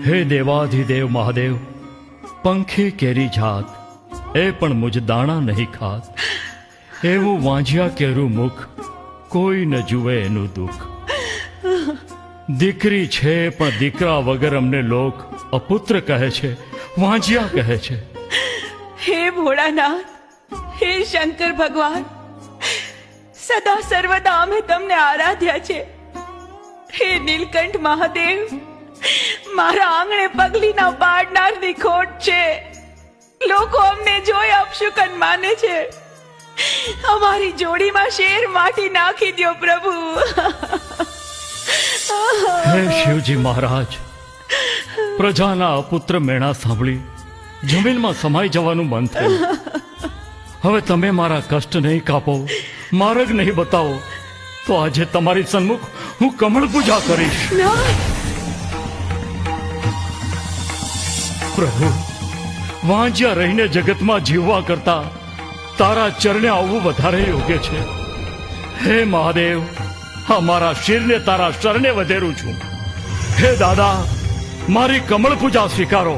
હે દેવાધિદેવ મહાદેવ, પંખી કેરી જાત, એ પણ મુજ દાણા નહીં ખાત. એવું વાંજ્યા કેરું મુખ, કોઈ ન જુએ એનું દુઃખ. દીકરી છે પણ દીકરા વગર અમને લોક અપુત્ર કહે છે, વાંજ્યા કહે છે. હે ભોળાનાથ, હે શંકર ભગવાન, સદા સર્વદા અમે તમને આરાધ્યા છે. હે નીલકંઠ મહાદેવ, મારા આંગણે પગલીના પાડનારની ખોટ છે. લોકો અમને જોઈ અપશુકન માને છે. અમારી જોડીમાં શેર માટી નાખી દ્યો પ્રભુ. હે શિવજી મહારાજ, પ્રજાના અપુત્ર મેણા સાંભળી જમીનમાં સમાઈ જવાનું મન થયું. હવે તમે મારા કષ્ટ નહીં કાપો, માર્ગ નહીં બતાવો, તો આજે તમારી સન્મુખ હું કમળ પૂજા કરીશ. પ્રભુ, વાંજ્યા રહીને જગતમાં જીવવા કરતા તારા ચરણે આવવું વધારે યોગ્ય છે. હે મહાદેવ, હા મારા શિરને તારા શરણે વધેરું છું. હે દાદા, મારી કમળ પૂજા સ્વીકારો.